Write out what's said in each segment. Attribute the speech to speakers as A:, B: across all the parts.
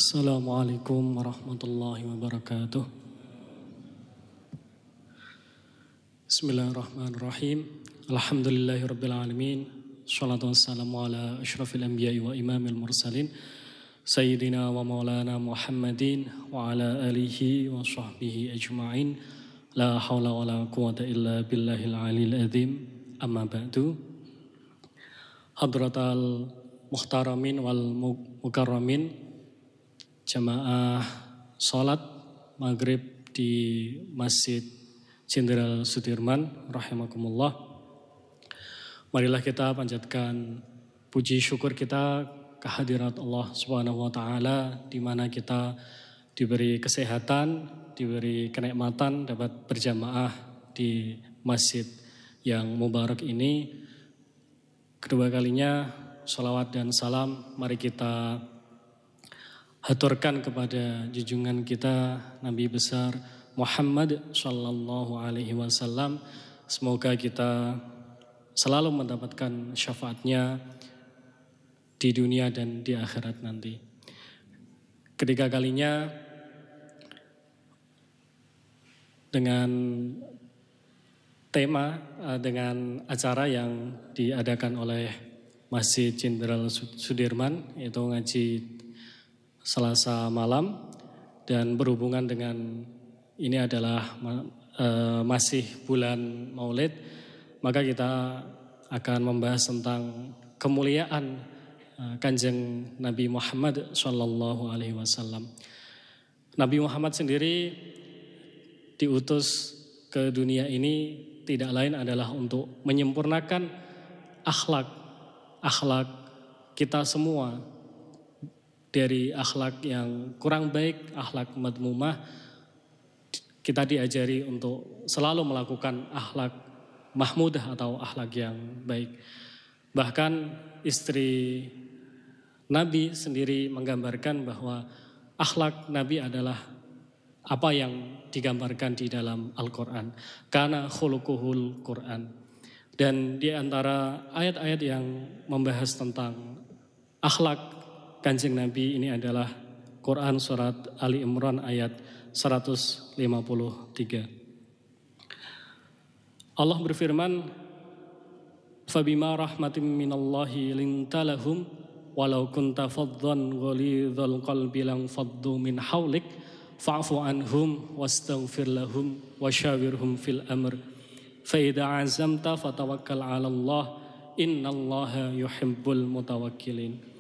A: Assalamualaikum warahmatullahi wabarakatuh. Bismillahirrahmanirrahim. Alhamdulillahirabbil alamin. Shalatu wassalamu ala asyrafil anbiya'i wa imamil mursalin sayyidina wa maulana Muhammadin wa ala alihi wa sahbihi ajma'in. La haula wa la quwata illa billahil aliyil azim. Amma ba'du. Hadratal muhtaramin wal mukarramin, jamaah sholat maghrib di Masjid Jenderal Sudirman rahimakumullah. Marilah kita panjatkan puji syukur kita kehadirat Allah Subhanahu wa taala, di mana kita diberi kesehatan, diberi kenikmatan dapat berjamaah di masjid yang mubarak ini. Kedua kalinya sholawat dan salam mari kita haturkan kepada junjungan kita Nabi besar Muhammad sallallahu alaihi wasallam. Semoga kita selalu mendapatkan syafaatnya di dunia dan di akhirat nanti. Ketiga kalinya dengan tema, dengan acara yang diadakan oleh Masjid Jenderal Sudirman, yaitu ngaji Selasa malam, dan berhubungan dengan ini adalah masih bulan Maulid, maka kita akan membahas tentang kemuliaan Kanjeng Nabi Muhammad sallallahu alaihi wasallam. Nabi Muhammad sendiri diutus ke dunia ini tidak lain adalah untuk menyempurnakan akhlak kita semua. Dari akhlak yang kurang baik, akhlak madmumah, kita diajari untuk selalu melakukan akhlak mahmudah atau akhlak yang baik. Bahkan istri Nabi sendiri menggambarkan bahwa akhlak Nabi adalah apa yang digambarkan di dalam Al-Quran. Kana khuluquhul Quran. Dan di antara ayat-ayat yang membahas tentang akhlak Kanjeng Nabi ini adalah Quran surat Ali Imran ayat 153. Allah berfirman, "Fabima rahmatin minallahi linta lahum walau kunta faddan ghalidhal qalbi lang faddu min haulik fa'fu anhum wastaghfir lahum wasyawirhum fil amr fa idza azamta fatawakkal 'ala Allah innallaha yuhibbul mutawakkilin."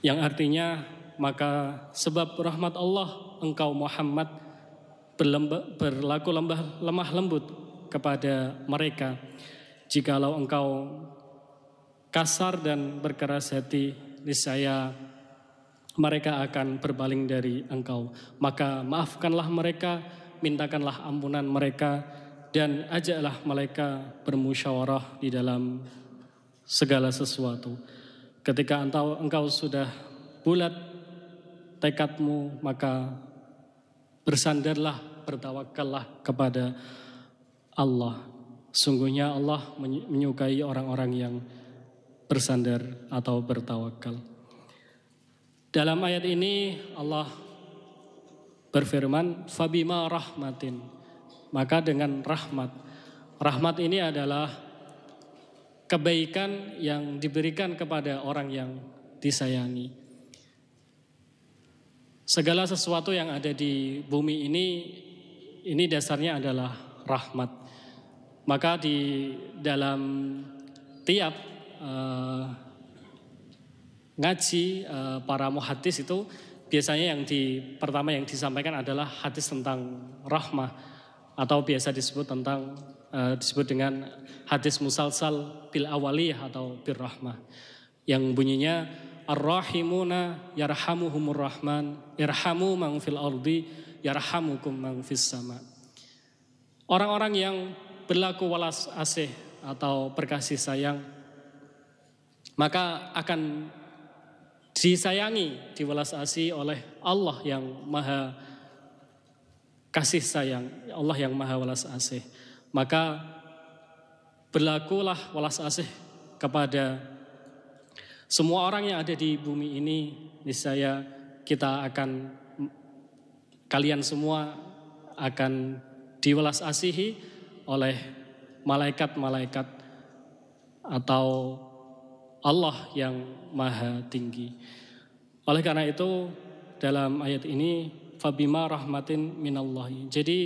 A: Yang artinya, maka sebab rahmat Allah engkau Muhammad berlaku lemah lembut kepada mereka. Jikalau engkau kasar dan berkeras hati, niscaya mereka akan berpaling dari engkau. Maka maafkanlah mereka, mintakanlah ampunan mereka, dan ajaklah mereka bermusyawarah di dalam segala sesuatu. Ketika engkau sudah bulat tekadmu, maka bersandarlah, bertawakallah kepada Allah. Sungguhnya Allah menyukai orang-orang yang bersandar atau bertawakal. Dalam ayat ini Allah berfirman, "Fabima rahmatin." Maka dengan rahmat. Rahmat ini adalah kebaikan yang diberikan kepada orang yang disayangi. Segala sesuatu yang ada di bumi ini dasarnya adalah rahmat. Maka di dalam tiap ngaji para muhaddis itu biasanya pertama yang disampaikan adalah hadis tentang rahmah, atau biasa disebut dengan hadis musalsal bil awaliyah atau bir rahmah, yang bunyinya ar-rahimuna yarhamuhumur rahman irhamu man fil ardi yarhamukum man fis sama. Orang-orang yang berlaku walas asih atau berkasih sayang, maka akan disayangi, diwelas asih oleh Allah yang maha kasih sayang, Allah yang maha welas asih. Maka berlakulah welas asih kepada semua orang yang ada di bumi ini, niscaya kalian semua akan diwelas asihi oleh malaikat-malaikat atau Allah yang maha tinggi. Oleh karena itu dalam ayat ini fabima rahmatin minallahi. Jadi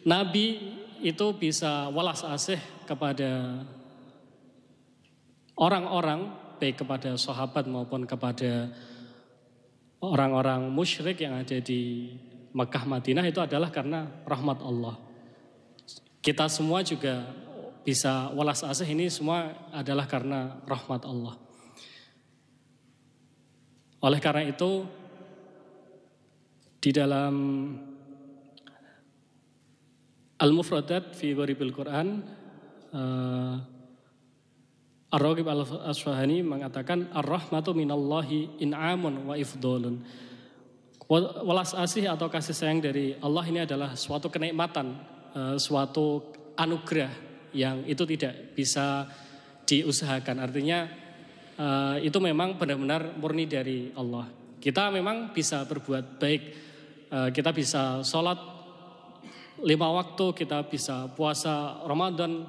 A: Nabi itu bisa welas asih kepada orang-orang, baik kepada sahabat maupun kepada orang-orang musyrik yang ada di Mekah Madinah, itu adalah karena rahmat Allah. Kita semua juga bisa welas asih, ini semua adalah karena rahmat Allah. Oleh karena itu di dalam Al-Mufradat fi Gharibil Quran, Ar-Raghib Al-Asfahani mengatakan ar-rahmatu minallahi in'amun wa ifdolun. Welas asih atau kasih sayang dari Allah ini adalah suatu kenikmatan, suatu anugerah yang itu tidak bisa diusahakan. Artinya itu memang benar-benar murni dari Allah. Kita memang bisa berbuat baik, kita bisa sholat 5 waktu, kita bisa puasa Ramadan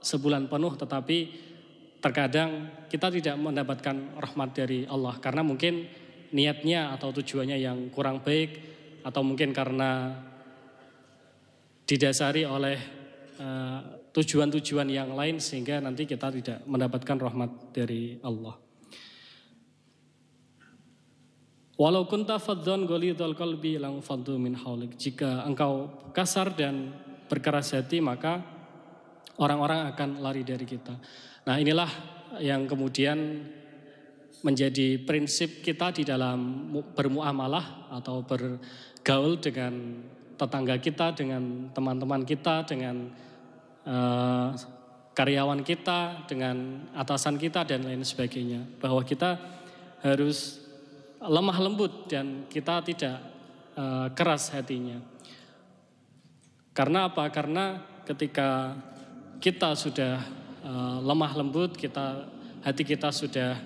A: sebulan penuh, tetapi terkadang kita tidak mendapatkan rahmat dari Allah karena mungkin niatnya atau tujuannya yang kurang baik, atau mungkin karena didasari oleh tujuan-tujuan yang lain sehingga nanti kita tidak mendapatkan rahmat dari Allah. Walau kunta faddan ghalidhal qalbi lang faddu min haulik. Jika engkau kasar dan berkeras hati, maka orang-orang akan lari dari kita. Nah, inilah yang kemudian menjadi prinsip kita di dalam bermuamalah atau bergaul dengan tetangga kita, dengan teman-teman kita, dengan karyawan kita, dengan atasan kita dan lain sebagainya. Bahwa kita harus lemah lembut dan kita tidak keras hatinya. Karena apa? Karena ketika kita sudah lemah lembut, hati kita sudah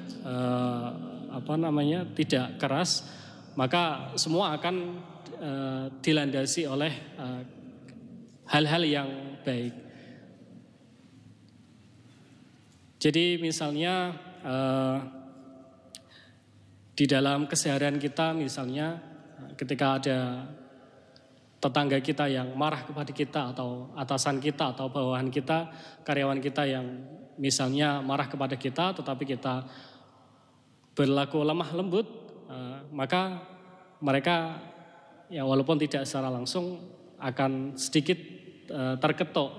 A: tidak keras, maka semua akan dilandasi oleh hal-hal yang baik. Jadi misalnya di dalam keseharian kita, misalnya ketika ada tetangga kita yang marah kepada kita, atau atasan kita, atau bawahan kita, karyawan kita yang misalnya marah kepada kita, tetapi kita berlaku lemah lembut, maka mereka ya walaupun tidak secara langsung akan sedikit terketuk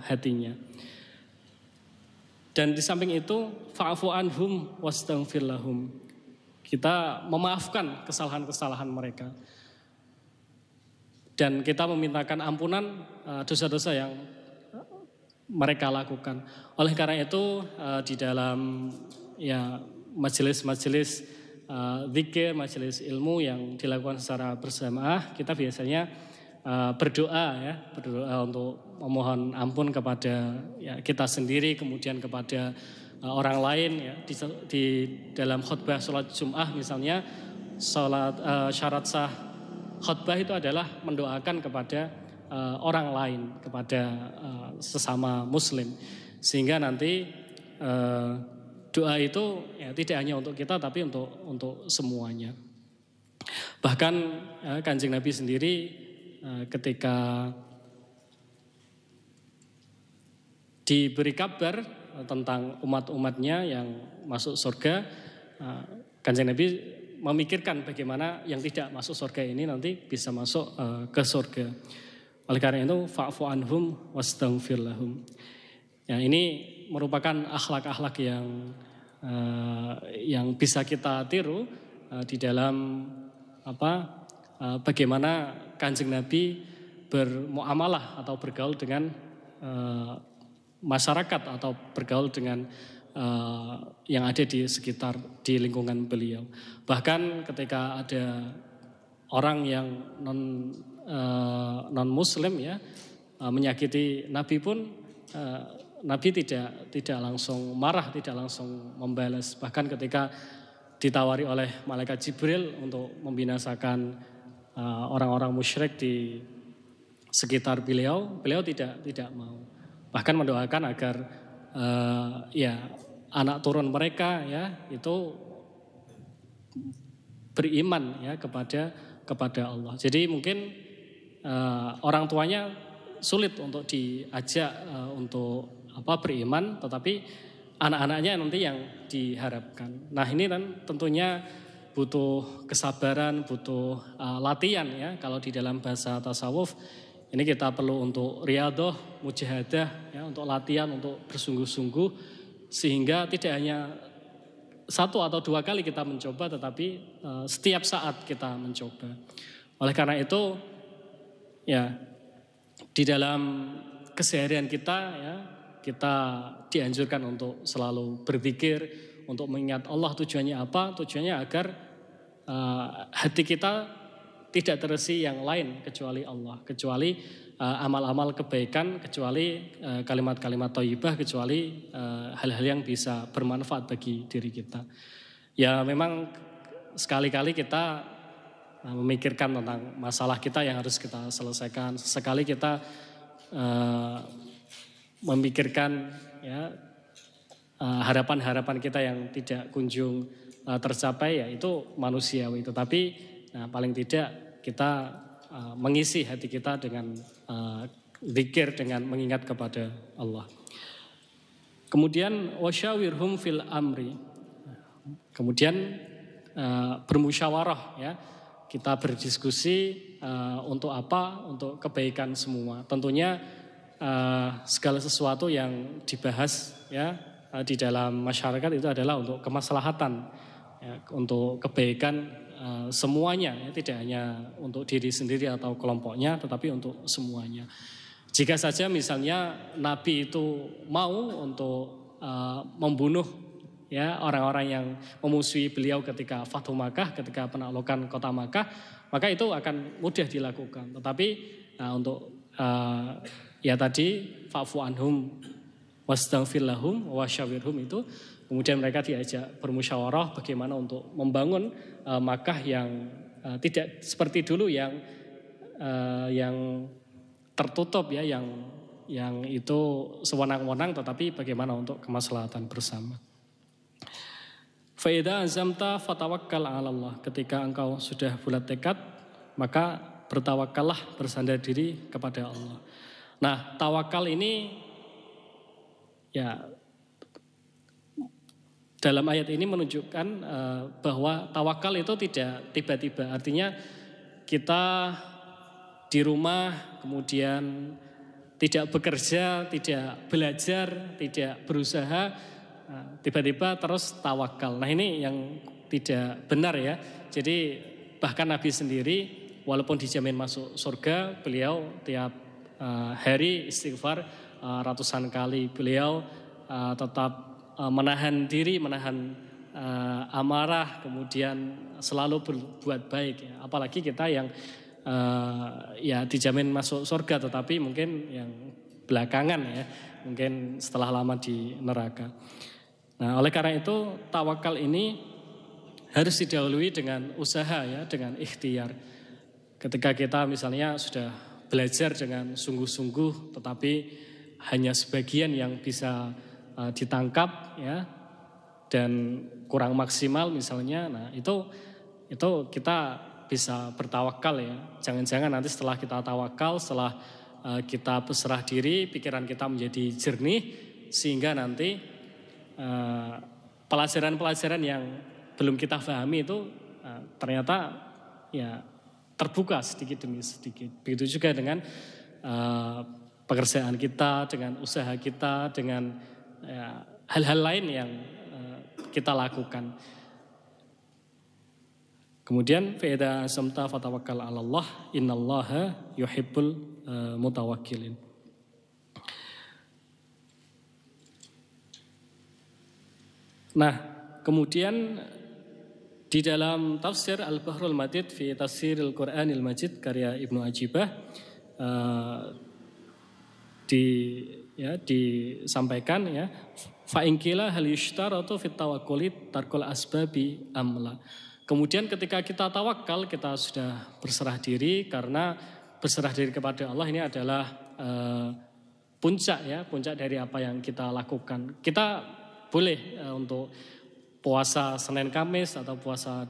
A: hatinya. Dan di samping itu fa'fu anhum wastaghfir lahum. Kita memaafkan kesalahan-kesalahan mereka. Dan kita memintakan ampunan dosa-dosa yang mereka lakukan. Oleh karena itu di dalam majelis-majelis zikir, majelis ilmu yang dilakukan secara berjamaah, kita biasanya berdoa untuk memohon ampun kepada kita sendiri, kemudian kepada orang lain ya. Di dalam khutbah sholat Jum'ah misalnya, syarat sah khutbah itu adalah mendoakan kepada orang lain, kepada sesama muslim, sehingga nanti doa itu ya tidak hanya untuk kita tapi untuk semuanya. Bahkan Kanjeng Nabi sendiri ketika diberi kabar tentang umat-umatnya yang masuk surga, Kanjeng Nabi memikirkan bagaimana yang tidak masuk surga ini nanti bisa masuk ke surga. Oleh karena itu fa'fu anhum wastaghfir lahum. Ya, ini merupakan akhlak-akhlak yang bisa kita tiru di dalam bagaimana Kanjeng Nabi bermuamalah atau bergaul dengan masyarakat atau bergaul dengan yang ada di sekitar, di lingkungan beliau. Bahkan ketika ada orang yang non muslim ya menyakiti Nabi pun Nabi tidak langsung marah, tidak langsung membalas. Bahkan ketika ditawari oleh malaikat Jibril untuk membinasakan orang-orang musyrik di sekitar beliau tidak mau. Bahkan mendoakan agar ya anak turun mereka ya itu beriman ya kepada Allah. Jadi mungkin orang tuanya sulit untuk diajak untuk beriman, tetapi anak-anaknya nanti yang diharapkan. Nah ini kan tentunya butuh kesabaran, butuh latihan ya. Kalau di dalam bahasa tasawuf ini kita perlu untuk riyadhah, mujahadah ya, untuk latihan, untuk bersungguh-sungguh sehingga tidak hanya 1 atau 2 kali kita mencoba, tetapi setiap saat kita mencoba. Oleh karena itu ya di dalam keseharian kita ya kita dianjurkan untuk selalu berzikir, untuk mengingat Allah. Tujuannya apa? Tujuannya agar hati kita tidak terisi yang lain kecuali Allah, kecuali amal-amal kebaikan, kecuali kalimat-kalimat thayyibah, kecuali hal-hal yang bisa bermanfaat bagi diri kita. Ya memang sekali-kali kita memikirkan tentang masalah kita yang harus kita selesaikan. Sekali kita memikirkan ya harapan-harapan kita yang tidak kunjung tercapai, ya itu manusiawi. Tetapi paling tidak kita mengisi hati kita dengan zikir, dengan mengingat kepada Allah. Kemudian wasyawirhum fil amri. Kemudian bermusyawarah ya. Kita berdiskusi untuk apa? Untuk kebaikan semua. Tentunya segala sesuatu yang dibahas ya di dalam masyarakat itu adalah untuk kemaslahatan, ya, untuk kebaikan semuanya, ya, tidak hanya untuk diri sendiri atau kelompoknya, tetapi untuk semuanya. Jika saja misalnya Nabi itu mau untuk membunuh ya orang-orang yang memusuhi beliau ketika Fathu Makkah, ketika penaklukan kota Makkah, maka itu akan mudah dilakukan. Tetapi untuk ya tadi fa'fu anhum wastaghfir lahum wasyawirhum itu, kemudian mereka diajak bermusyawarah bagaimana untuk membangun Makkah yang tidak seperti dulu yang tertutup ya, yang itu sewenang-wenang, tetapi bagaimana untuk kemaslahatan bersama. Fa'idha azamta fatawakkal 'ala Allah. Ketika engkau sudah bulat tekad, maka bertawakallah, bersandar diri kepada Allah. Nah, tawakal ini ya dalam ayat ini menunjukkan bahwa tawakal itu tidak tiba-tiba. Artinya kita di rumah kemudian tidak bekerja, tidak belajar, tidak berusaha, tiba-tiba terus tawakal. Nah ini yang tidak benar ya. Jadi bahkan Nabi sendiri walaupun dijamin masuk surga, beliau tiap hari istighfar ratusan kali. Beliau tetap menahan diri, menahan amarah, kemudian selalu berbuat baik. Ya. Apalagi kita yang ya dijamin masuk surga, tetapi mungkin yang belakangan ya, mungkin setelah lama di neraka. Nah, oleh karena itu tawakal ini harus didahului dengan usaha ya, dengan ikhtiar. Ketika kita misalnya sudah belajar dengan sungguh-sungguh, tetapi hanya sebagian yang bisa ditangkap ya, dan kurang maksimal misalnya, nah itu kita bisa bertawakal ya. Jangan-jangan nanti setelah kita tawakal, setelah kita berserah diri, pikiran kita menjadi jernih, sehingga nanti pelajaran-pelajaran yang belum kita pahami itu ternyata ya terbuka sedikit demi sedikit. Begitu juga dengan pekerjaan kita, dengan usaha kita, dengan hal-hal lain yang kita lakukan. Kemudian fa'idha azamta fatawakkal 'ala Allah, innallaha yuhibbul mutawakkilin. Nah, kemudian di dalam tafsir Al-Bahrul Madid fi Tafsiril Qur'anil Majid karya Ibnu Ajibah ya disampaikan ya, fa in qila hal yushtaratu fit tawakkuli tarkul asbabi amla. Kemudian ketika kita tawakal, kita sudah berserah diri, karena berserah diri kepada Allah ini adalah puncak dari apa yang kita lakukan. Kita boleh untuk puasa Senin Kamis atau puasa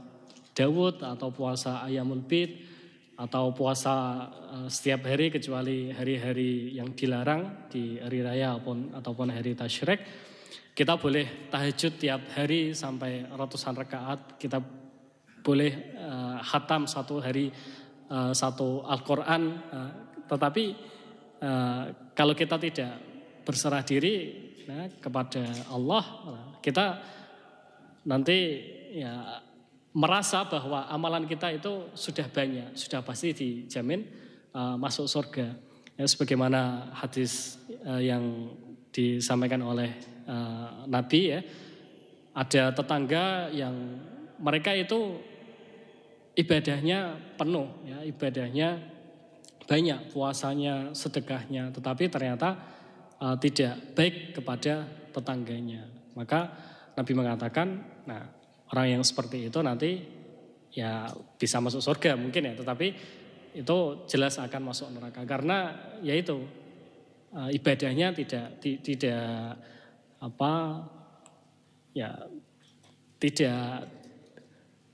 A: Daud atau puasa Ayyamul Bid atau puasa setiap hari kecuali hari-hari yang dilarang di hari raya ataupun hari tasyrik. Kita boleh tahajud tiap hari sampai ratusan rakaat. Kita boleh khatam satu hari satu Al-Quran. Tetapi kalau kita tidak berserah diri kepada Allah, kita nanti ya merasa bahwa amalan kita itu sudah banyak, sudah pasti dijamin masuk surga. Ya, sebagaimana hadis yang disampaikan oleh Nabi ya, ada tetangga yang mereka itu ibadahnya penuh, ya, ibadahnya banyak, puasanya, sedekahnya, tetapi ternyata tidak baik kepada tetangganya. Maka Nabi mengatakan, nah, orang yang seperti itu nanti ya bisa masuk surga mungkin ya, tetapi itu jelas akan masuk neraka karena yaitu ibadahnya tidak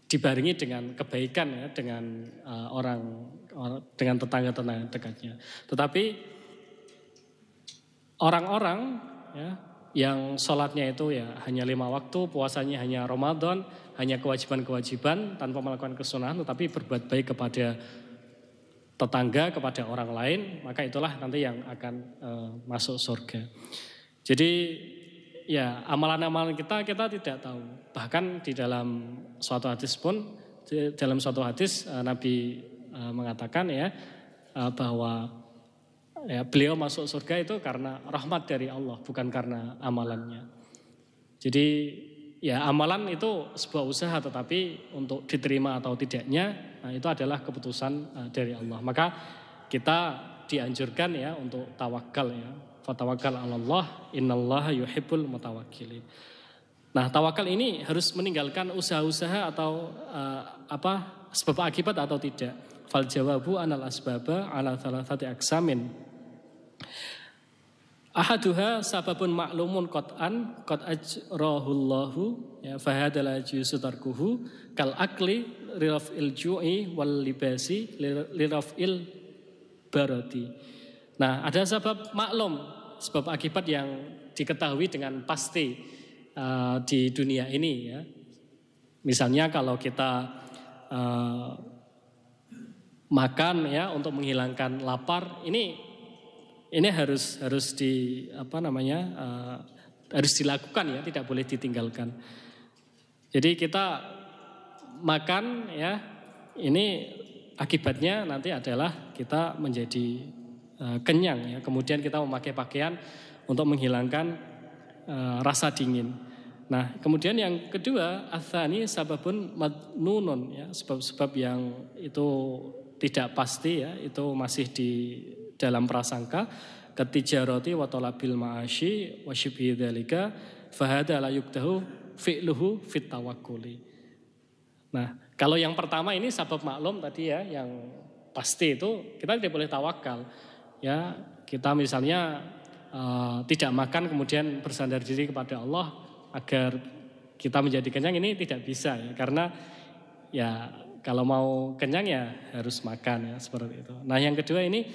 A: dibarengi dengan kebaikan ya, dengan dengan tetangga-tetangga dekatnya. Tetapi orang-orang ya yang sholatnya itu ya hanya 5 waktu, puasanya hanya Ramadan, hanya kewajiban-kewajiban tanpa melakukan kesunahan, tetapi berbuat baik kepada tetangga, kepada orang lain, maka itulah nanti yang akan masuk surga. Jadi ya amalan-amalan kita tidak tahu. Bahkan di dalam suatu hadis Nabi mengatakan ya bahwa ya, beliau masuk surga itu karena rahmat dari Allah, bukan karena amalannya. Jadi ya amalan itu sebuah usaha, tetapi untuk diterima atau tidaknya, nah, itu adalah keputusan dari Allah. Maka kita dianjurkan ya untuk tawakal ya. Fatawakkal 'alallah, innallaha yuhibbul mutawakkilin. Nah, tawakal ini harus meninggalkan usaha-usaha atau sebab akibat atau tidak. Fal jawabu anal asbaba ala thalathati aksamin. Ahaduha sababun ma'lumun qat'an qad ajrahullahu ya fahadala jusutarkuhu kal akli liraf'il ju'i wal libasi liraf'il barati. Nah, ada sebab maklum, sebab akibat yang diketahui dengan pasti di dunia ini ya. Misalnya kalau kita makan ya untuk menghilangkan lapar, ini harus harus dilakukan ya, tidak boleh ditinggalkan. Jadi kita makan ya, ini akibatnya nanti adalah kita menjadi kenyang ya. Kemudian kita memakai pakaian untuk menghilangkan rasa dingin. Nah, kemudian yang kedua, atsani sababun madnunun ya, sebab-sebab yang itu tidak pasti ya, itu masih di dalam prasangka, ketijarati wa talabil ma'asyi wa syibhi dzalika fa hadza la yuktahu fi'luhu fit tawakkuli. Nah, kalau yang pertama ini sabab maklum tadi ya, yang pasti itu kita tidak boleh tawakal. Ya, kita misalnya tidak makan kemudian bersandar diri kepada Allah agar kita menjadi kenyang, ini tidak bisa ya, karena ya kalau mau kenyang ya harus makan ya, seperti itu. Nah, yang kedua ini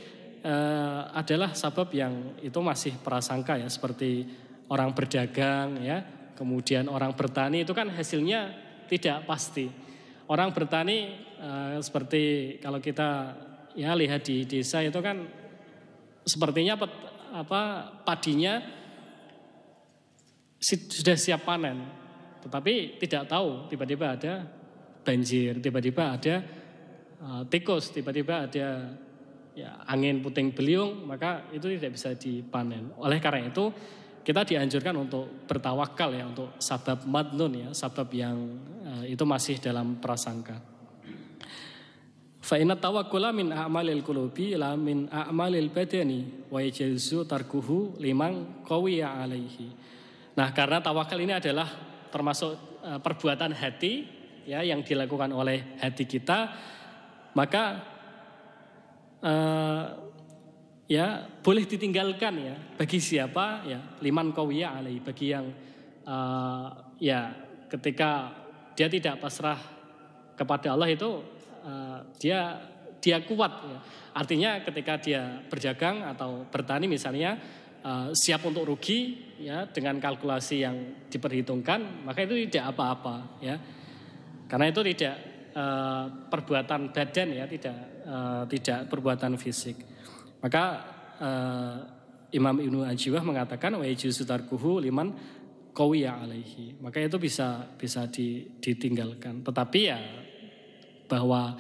A: adalah sabab yang itu masih prasangka ya, seperti orang berdagang ya, kemudian orang bertani itu kan hasilnya tidak pasti. Orang bertani seperti kalau kita ya lihat di desa itu kan sepertinya padinya sudah siap panen, tetapi tidak tahu tiba-tiba ada banjir, tiba-tiba ada tikus, tiba-tiba ada ya, angin puting beliung, maka itu tidak bisa dipanen. Oleh karena itu kita dianjurkan untuk bertawakal ya, untuk sabab madnun ya, sabab yang itu masih dalam prasangka. Fa inna tawakkula min a'malil qulubi la min a'malil badani wa yajuzu tarkuhu liman qawiya alaihi. Nah, karena tawakal ini adalah termasuk perbuatan hati ya yang dilakukan oleh hati kita, maka ya boleh ditinggalkan ya bagi siapa ya liman qawiya alaihi, bagi yang ya ketika dia tidak pasrah kepada Allah itu dia kuat ya. Artinya ketika dia berdagang atau bertani misalnya siap untuk rugi ya dengan kalkulasi yang diperhitungkan, maka itu tidak apa-apa ya. Karena itu tidak perbuatan badan ya, tidak perbuatan fisik. Maka Imam Ibnu Ajwah mengatakan wa yajuzu tarkuhu liman qawiya alaihi. Maka itu bisa ditinggalkan. Tetapi ya bahwa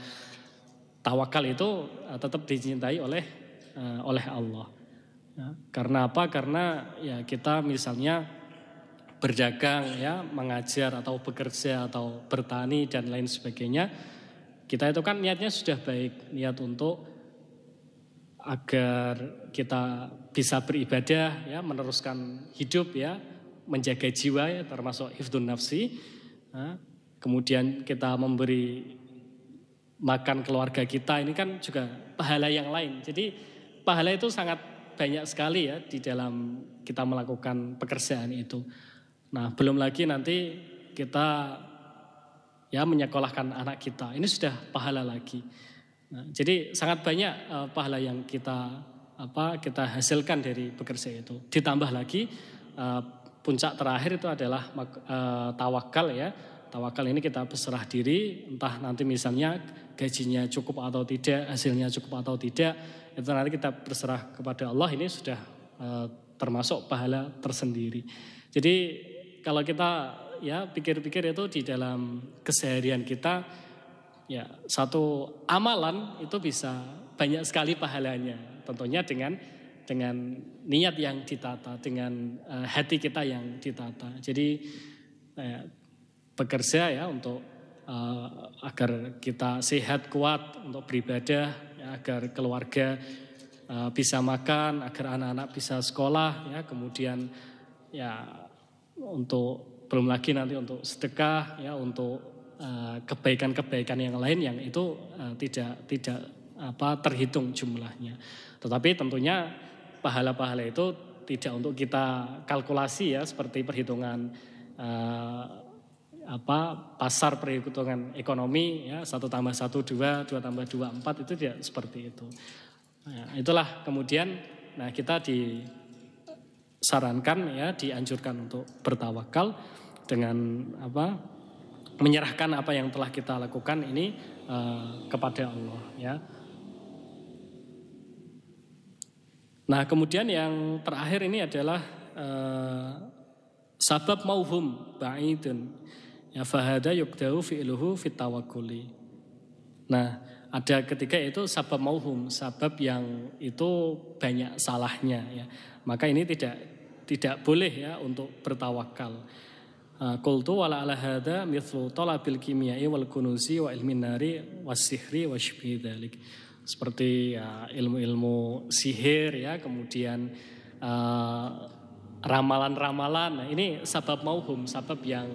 A: tawakal itu tetap dicintai oleh Allah. Ya, karena apa? Karena ya kita misalnya berdagang ya, mengajar atau bekerja atau bertani dan lain sebagainya. Kita itu kan niatnya sudah baik, niat untuk agar kita bisa beribadah ya, meneruskan hidup ya, menjaga jiwa ya, termasuk hifdzun nafsi. Ya, kemudian kita memberi makan keluarga kita, ini kan juga pahala yang lain. Jadi pahala itu sangat banyak sekali ya di dalam kita melakukan pekerjaan itu. Nah, belum lagi nanti kita ya menyekolahkan anak kita, ini sudah pahala lagi. Nah, jadi sangat banyak pahala yang kita hasilkan dari pekerjaan itu. Ditambah lagi puncak terakhir itu adalah tawakal ya. Tawakal ini kita berserah diri, entah nanti misalnya gajinya cukup atau tidak, hasilnya cukup atau tidak, itu nanti kita berserah kepada Allah, ini sudah termasuk pahala tersendiri. Jadi kalau kita ya pikir-pikir itu di dalam keseharian kita, ya satu amalan itu bisa banyak sekali pahalanya, tentunya dengan niat yang ditata, dengan hati kita yang ditata. Jadi bekerja ya untuk agar kita sehat kuat untuk beribadah ya, agar keluarga bisa makan, agar anak-anak bisa sekolah ya, kemudian ya untuk belum lagi nanti untuk sedekah ya, untuk kebaikan-kebaikan yang lain yang itu tidak terhitung jumlahnya. Tetapi tentunya pahala-pahala itu tidak untuk kita kalkulasi ya, seperti perhitungan pasar, perhitungan ekonomi ya, 1 tambah 1 2, 2 tambah 2 4, itu tidak seperti itu. Nah, itulah kemudian kita disarankan ya, dianjurkan untuk bertawakal dengan menyerahkan apa yang telah kita lakukan ini kepada Allah ya. Nah, kemudian yang terakhir ini adalah sabab mauhum ba'idun. Ya fahada yukdau fi'luhu fit tawakkuli. Nah, ada ketika itu sabab mauhum, sabab yang itu banyak salahnya ya. Maka ini tidak boleh ya untuk bertawakal. Qultu wala ala hada mithlu talabil kimiyai wal kunuzi wa ilmin nari wasihri wasybihi dzalik. Seperti ya, ilmu-ilmu sihir ya, kemudian ramalan-ramalan. Nah, ini sabab mauhum, sabab yang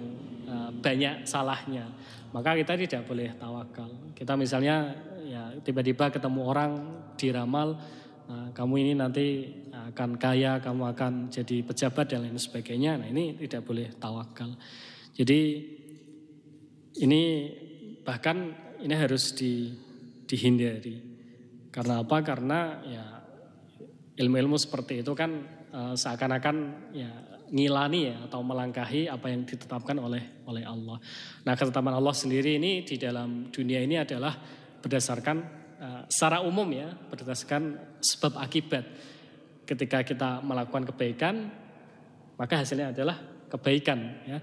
A: banyak salahnya. Maka kita tidak boleh tawakal. Kita misalnya ya tiba-tiba ketemu orang diramal, kamu ini nanti akan kaya, kamu akan jadi pejabat dan lain sebagainya. Nah, ini tidak boleh tawakal. Jadi ini bahkan ini harus dihindari. Karena apa? Karena ya ilmu-ilmu seperti itu kan seakan-akan ya ngilani ya, atau melangkahi apa yang ditetapkan oleh Allah. Nah, ketetapan Allah sendiri ini di dalam dunia ini adalah berdasarkan secara umum ya, berdasarkan sebab akibat. Ketika kita melakukan kebaikan, maka hasilnya adalah kebaikan ya.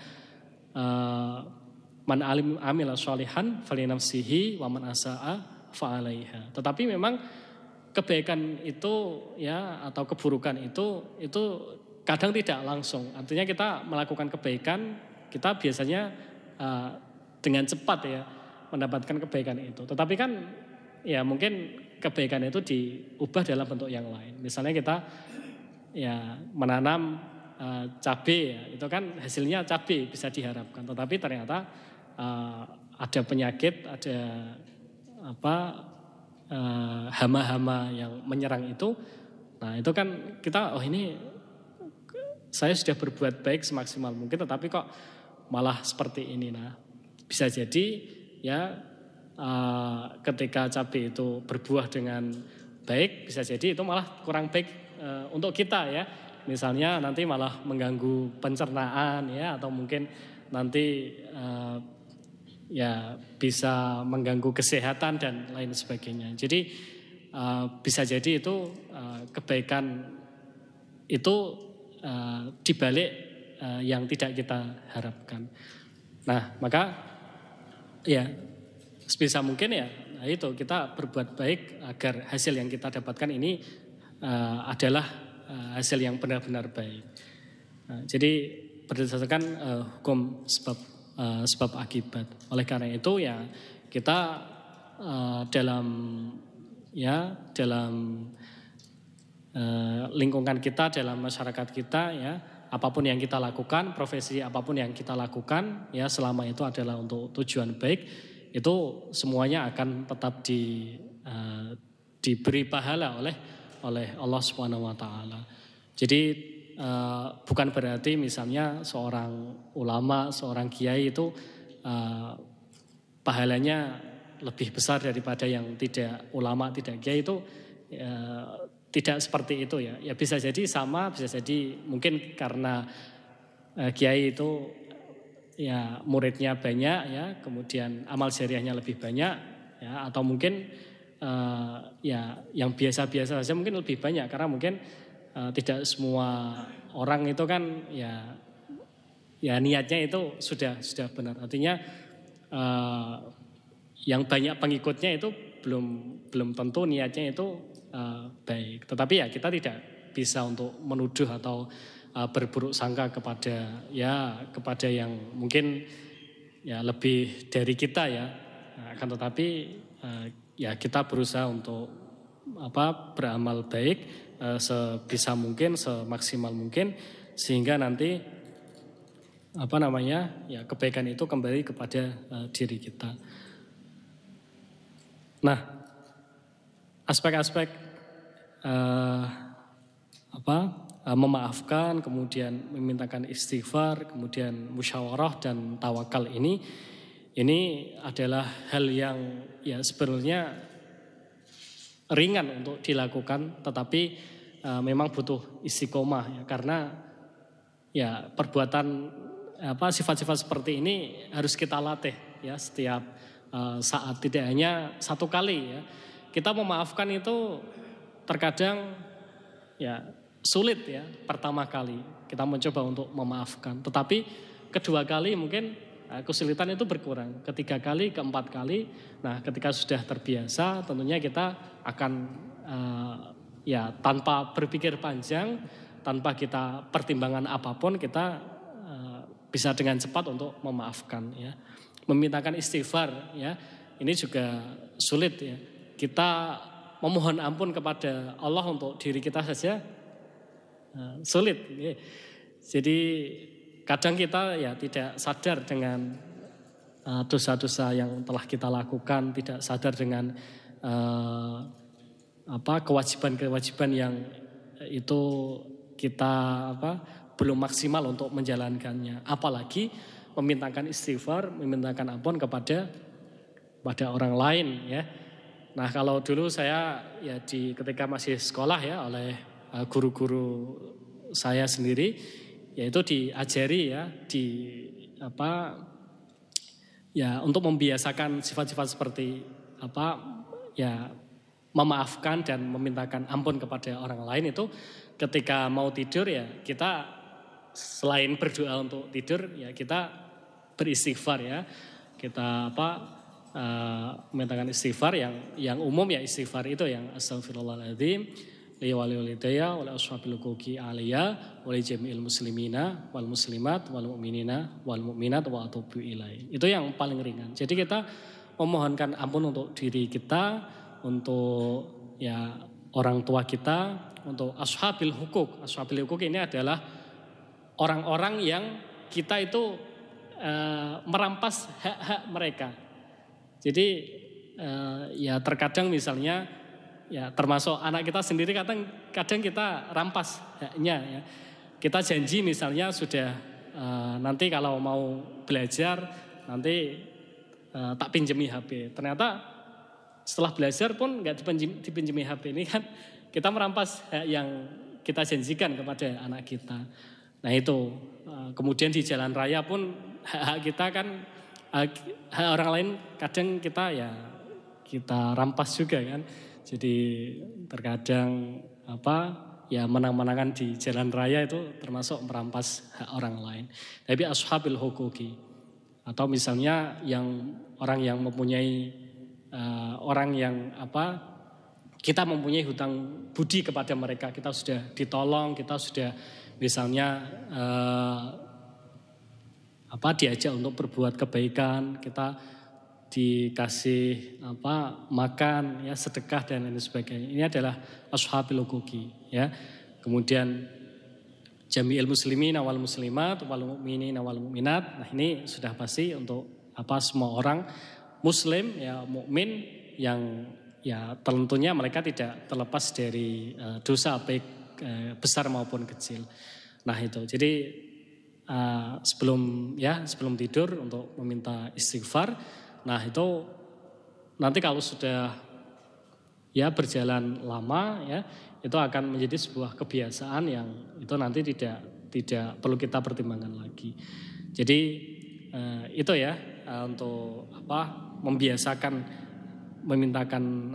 A: Man amila sholihan falinafsihi wa man asaa fa'alaiha. Tetapi memang kebaikan itu ya, atau keburukan itu kadang tidak langsung. Artinya kita melakukan kebaikan, kita biasanya dengan cepat ya mendapatkan kebaikan itu. Tetapi kan ya mungkin kebaikan itu diubah dalam bentuk yang lain. Misalnya kita ya menanam cabai ya, itu kan hasilnya cabai bisa diharapkan. Tetapi ternyata ada penyakit, ada hama-hama yang menyerang itu. Nah itu kan kita ini saya sudah berbuat baik semaksimal mungkin, tetapi kok malah seperti ini. Nah bisa jadi ya ketika cabai itu berbuah dengan baik, bisa jadi itu malah kurang baik untuk kita ya. Misalnya nanti malah mengganggu pencernaan ya, atau mungkin nanti ya bisa mengganggu kesehatan dan lain sebagainya. Jadi bisa jadi itu kebaikan itu dibalik yang tidak kita harapkan. Nah maka ya sebisa mungkin ya itu kita berbuat baik agar hasil yang kita dapatkan ini adalah hasil yang benar-benar baik. Jadi berdasarkan hukum sebab akibat. Oleh karena itu ya kita dalam lingkungan kita, dalam masyarakat kita ya, apapun yang kita lakukan, profesi apapun yang kita lakukan ya, selama itu adalah untuk tujuan baik, itu semuanya akan tetap diberi pahala oleh Allah Subhanahu wa taala. Jadi bukan berarti misalnya seorang ulama, seorang kiai itu pahalanya lebih besar daripada yang tidak ulama, tidak kiai itu tidak seperti itu ya. Ya bisa jadi sama, bisa jadi mungkin karena kiai itu ya muridnya banyak ya, kemudian amal jariahnya lebih banyak ya, atau mungkin ya yang biasa-biasa saja mungkin lebih banyak, karena mungkin tidak semua orang itu kan ya niatnya itu sudah benar. Artinya yang banyak pengikutnya itu belum tentu niatnya itu baik. Tetapi ya kita tidak bisa untuk menuduh atau berburuk sangka kepada yang mungkin ya lebih dari kita ya. Akan tetapi ya kita berusaha untuk beramal baik sebisa mungkin, semaksimal mungkin, sehingga nanti ya kebaikan itu kembali kepada diri kita. Nah, aspek-aspek memaafkan, kemudian memintakan istighfar, kemudian musyawarah dan tawakal ini adalah hal yang ya sebenarnya ringan untuk dilakukan, tetapi memang butuh istiqomah ya, karena ya perbuatan sifat-sifat seperti ini harus kita latih ya setiap saat, tidak hanya satu kali ya. Kita memaafkan itu terkadang ya sulit ya pertama kali kita mencoba untuk memaafkan, tetapi kedua kali mungkin kesulitan itu berkurang, ketiga kali, keempat kali. Nah ketika sudah terbiasa tentunya kita akan ya tanpa berpikir panjang, tanpa kita pertimbangan apapun, kita bisa dengan cepat untuk memaafkan ya. Memintakan istighfar ya, ini juga sulit ya. Kita memohon ampun kepada Allah untuk diri kita saja sulit ya. Jadi kadang kita ya tidak sadar dengan dosa-dosa yang telah kita lakukan, tidak sadar dengan kewajiban-kewajiban yang itu kita belum maksimal untuk menjalankannya. Apalagi memintakan istighfar, memintakan ampun kepada orang lain ya. Nah kalau dulu saya ya ketika masih sekolah ya, oleh guru-guru saya sendiri, yaitu diajari ya untuk membiasakan sifat-sifat seperti memaafkan dan memintakan ampun kepada orang lain. Itu ketika mau tidur ya kita selain berdoa untuk tidur ya kita beristighfar ya, kita memintakan istighfar yang umum ya, istighfar itu yang astaghfirullahaladzim li walidayya wa li ashabil huquqi alaiya wa li jami'il muslimina wal muslimat wal mu'minina wal mu'minat wa atubu ilaihi. Itu yang paling ringan. Jadi kita memohonkan ampun untuk diri kita, untuk ya orang tua kita, untuk ashabil hukuk. Ashabil hukuk ini adalah orang-orang yang kita itu merampas hak-hak mereka. Jadi ya terkadang misalnya ya termasuk anak kita sendiri kadang kita rampas haknya ya. Kita janji misalnya sudah nanti kalau mau belajar nanti tak pinjemi HP. Ternyata setelah belajar pun nggak dipinjemi HP. Ini kan kita merampas hak yang kita janjikan kepada anak kita. Nah itu kemudian di jalan raya pun hak kita kan hak orang lain kadang kita rampas juga kan. Jadi terkadang ya menang-menangan di jalan raya itu termasuk merampas hak orang lain. Tapi ashabil huquqi atau misalnya orang yang mempunyai kita mempunyai hutang budi kepada mereka, kita sudah ditolong, kita sudah misalnya diajak untuk berbuat kebaikan, kita dikasih makan ya, sedekah dan lain sebagainya. Ini adalah ashabil huquqi ya. Kemudian jami'il muslimin wal muslimat wal mu'minin wal mu'minat. Nah, ini sudah pasti untuk semua orang muslim ya, mukmin yang ya tentunya mereka tidak terlepas dari dosa baik besar maupun kecil. Nah, itu. Jadi sebelum tidur untuk meminta istighfar. Nah, itu nanti kalau sudah ya berjalan lama ya, itu akan menjadi sebuah kebiasaan yang itu nanti tidak perlu kita pertimbangkan lagi. Jadi itu ya untuk membiasakan memintakan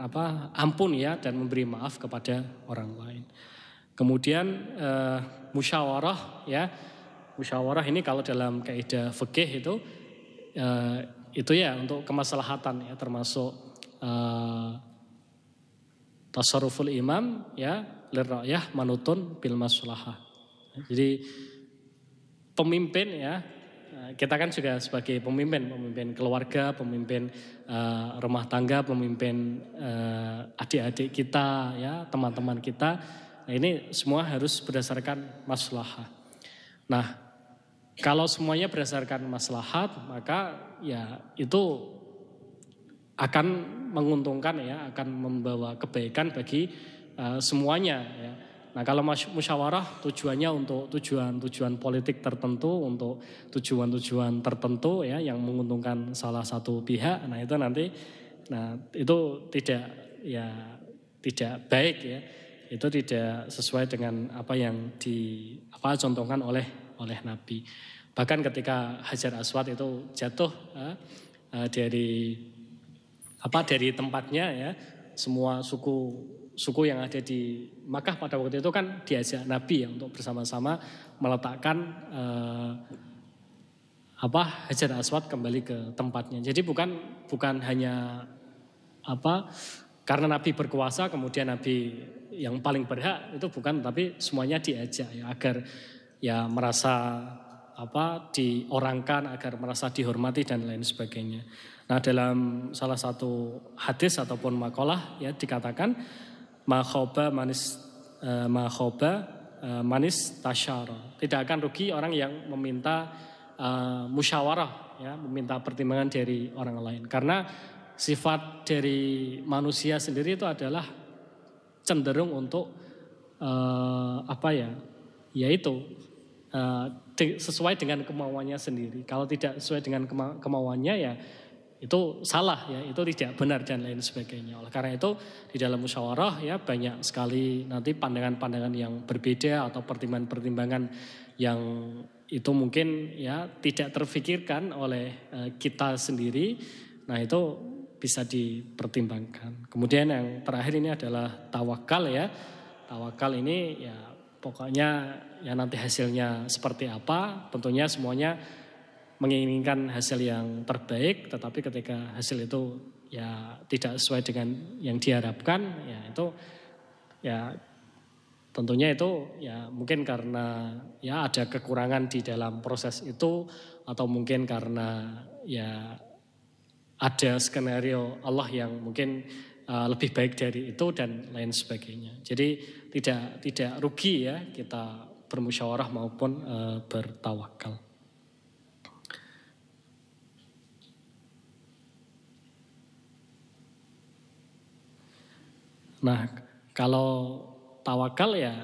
A: ampun ya dan memberi maaf kepada orang lain. Kemudian musyawarah ya. Musyawarah ini kalau dalam kaidah fikih itu ya untuk kemaslahatan ya, termasuk tasarruful imam ya lirra'yah manutun bil maslahah. Jadi pemimpin ya, kita kan juga sebagai pemimpin keluarga, pemimpin rumah tangga, pemimpin adik-adik kita ya, teman-teman kita. Nah, ini semua harus berdasarkan maslahah. Nah, kalau semuanya berdasarkan maslahat, maka ya itu akan menguntungkan ya, akan membawa kebaikan bagi semuanya ya. Nah, kalau musyawarah tujuannya untuk tujuan politik tertentu, untuk tujuan tertentu ya yang menguntungkan salah satu pihak, nah itu nanti itu tidak baik ya. Itu tidak sesuai dengan apa yang dicontohkan oleh Nabi. Bahkan ketika Hajar Aswad itu jatuh dari tempatnya ya, semua suku yang ada di Makkah pada waktu itu kan diajak Nabi ya untuk bersama-sama meletakkan Hajar Aswad kembali ke tempatnya. Jadi bukan hanya karena Nabi berkuasa kemudian Nabi yang paling berhak, itu bukan, tapi semuanya diajak ya agar ya merasa diorangkan, agar merasa dihormati dan lain sebagainya. Nah, dalam salah satu hadis ataupun makalah ya dikatakan ma khaba manis tasyara. Tidak akan rugi orang yang meminta musyawarah ya, meminta pertimbangan dari orang lain. Karena sifat dari manusia sendiri itu adalah cenderung untuk sesuai dengan kemauannya sendiri. Kalau tidak sesuai dengan kemauannya ya itu salah ya, itu tidak benar dan lain sebagainya. Oleh karena itu di dalam musyawarah ya banyak sekali nanti pandangan-pandangan yang berbeda atau pertimbangan-pertimbangan yang itu mungkin ya tidak terfikirkan oleh kita sendiri. Nah, itu bisa dipertimbangkan. Kemudian yang terakhir ini adalah tawakal ya. Tawakal ini ya pokoknya ya nanti hasilnya seperti apa, tentunya semuanya menginginkan hasil yang terbaik, tetapi ketika hasil itu ya tidak sesuai dengan yang diharapkan, ya itu ya tentunya itu ya mungkin karena ya ada kekurangan di dalam proses itu, atau mungkin karena ya ada skenario Allah yang mungkin lebih baik dari itu dan lain sebagainya. Jadi tidak rugi ya kita bermusyawarah maupun bertawakal. Nah, kalau tawakal ya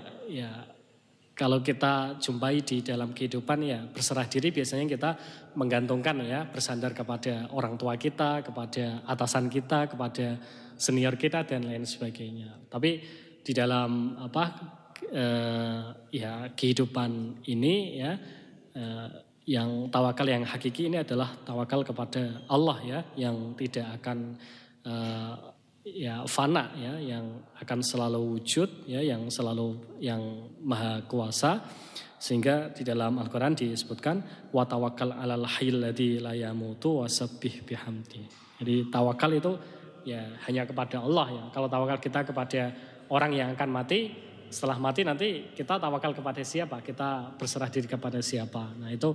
A: kalau kita jumpai di dalam kehidupan ya berserah diri, biasanya kita menggantungkan ya, bersandar kepada orang tua kita, kepada atasan kita, kepada senior kita dan lain sebagainya. Tapi di dalam ya kehidupan ini ya yang tawakal yang hakiki ini adalah tawakal kepada Allah ya, yang tidak akan ya fana ya, yang akan selalu wujud ya, yang maha kuasa. Sehingga di dalam Al-Qur'an disebutkan wa tawakkal 'alal hayyil ladzi la yamutu wasabbih bihamdi. Jadi tawakal itu ya hanya kepada Allah ya. Kalau tawakal kita kepada orang yang akan mati, setelah mati nanti kita tawakal kepada siapa? Kita berserah diri kepada siapa? Nah, itu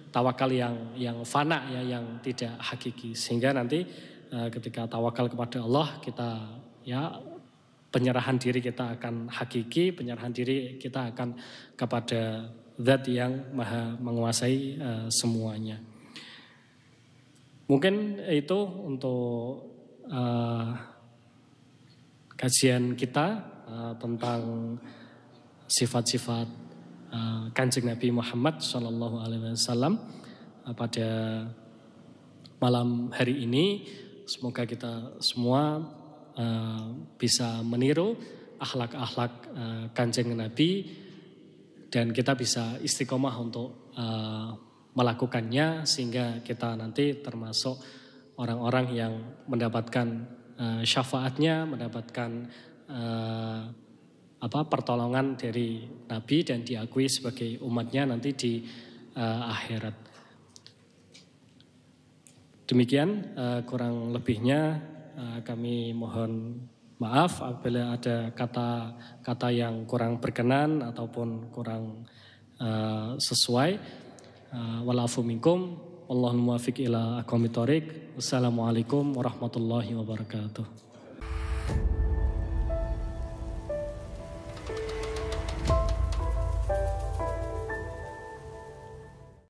A: tawakal yang fana ya, yang tidak hakiki. Sehingga nanti ketika tawakal kepada Allah, kita ya penyerahan diri kita akan hakiki, penyerahan diri kita akan kepada Zat yang maha menguasai semuanya. Mungkin itu untuk kajian kita tentang sifat-sifat Kanjeng Nabi Muhammad SAW pada malam hari ini. Semoga kita semua bisa meniru akhlak-akhlak Kanjeng Nabi dan kita bisa istiqomah untuk melakukannya sehingga kita nanti termasuk orang-orang yang mendapatkan syafaatnya, mendapatkan pertolongan dari Nabi dan diakui sebagai umatnya nanti di akhirat. Demikian kurang lebihnya kami mohon maaf apabila ada kata-kata yang kurang berkenan ataupun kurang sesuai. Walafu minkum, wallahul muwaffiq ila aqwamit thoriq. Wassalamualaikum warahmatullahi wabarakatuh.